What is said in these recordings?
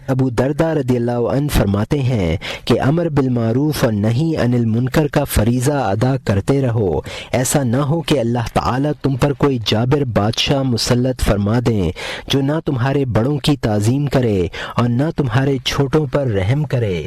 ابو درداء رضی اللہ عنہ فرماتے ہیں کہ امر بالمعروف اور نہی عن المنکر کا فریضہ ادا کرتے رہو، ایسا نہ ہو کہ اللہ تعالیٰ تم پر کوئی جابر بادشاہ مسلط فرما دیں جو نہ تمہارے بڑوں کی تعظیم کرے اور نہ تمہارے چھوٹوں پر رحم کرے۔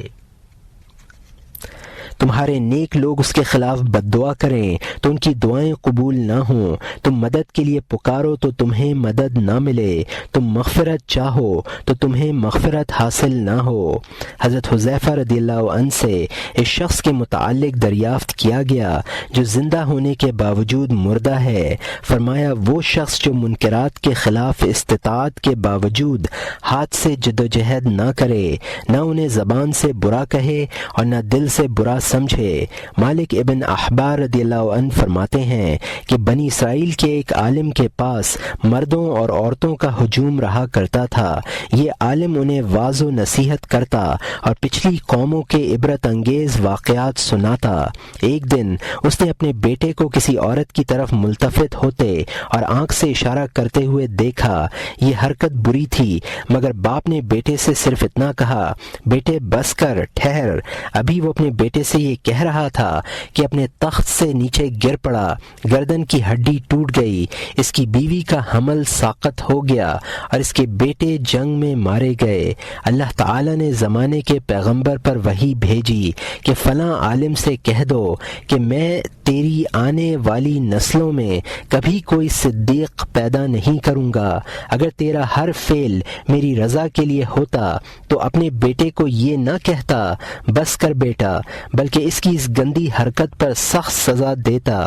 تمہارے نیک لوگ اس کے خلاف بد دعا کریں تو ان کی دعائیں قبول نہ ہوں، تم مدد کے لیے پکارو تو تمہیں مدد نہ ملے، تم مغفرت چاہو تو تمہیں مغفرت حاصل نہ ہو۔ حضرت حذیفہ رضی اللہ عنہ سے اس شخص کے متعلق دریافت کیا گیا جو زندہ ہونے کے باوجود مردہ ہے، فرمایا وہ شخص جو منکرات کے خلاف استطاعت کے باوجود ہاتھ سے جدوجہد نہ کرے، نہ انہیں زبان سے برا کہے اور نہ دل سے برا سمجھے۔ مالک ابن احبار رضی اللہ عنہ فرماتے ہیں کہ بنی اسرائیل کے ایک عالم کے پاس مردوں اور عورتوں کا ہجوم رہا کرتا تھا، یہ عالم انہیں واعظ و نصیحت کرتا اور پچھلی قوموں کے عبرت انگیز واقعات سناتا۔ ایک دن اس نے اپنے بیٹے کو کسی عورت کی طرف ملتفت ہوتے اور آنکھ سے اشارہ کرتے ہوئے دیکھا، یہ حرکت بری تھی مگر باپ نے بیٹے سے صرف اتنا کہا، بیٹے بس کر، ٹھہر۔ ابھی وہ اپنے بیٹے سے یہ کہہ رہا تھا کہ اپنے تخت سے نیچے گر پڑا، گردن کی ہڈی ٹوٹ گئی، اس کی بیوی کا حمل ساقط ہو گیا اور اس کے بیٹے جنگ میں مارے گئے۔ اللہ تعالیٰ نے زمانے کے پیغمبر پر وحی بھیجی کہ فلاں عالم سے کہہ دو کہ میں تیری آنے والی نسلوں میں کبھی کوئی صدیق پیدا نہیں کروں گا، اگر تیرا ہر فعل میری رضا کے لیے ہوتا تو اپنے بیٹے کو یہ نہ کہتا بس کر بیٹا، بلکہ اس کی اس گندی حرکت پر سخت سزا دیتا۔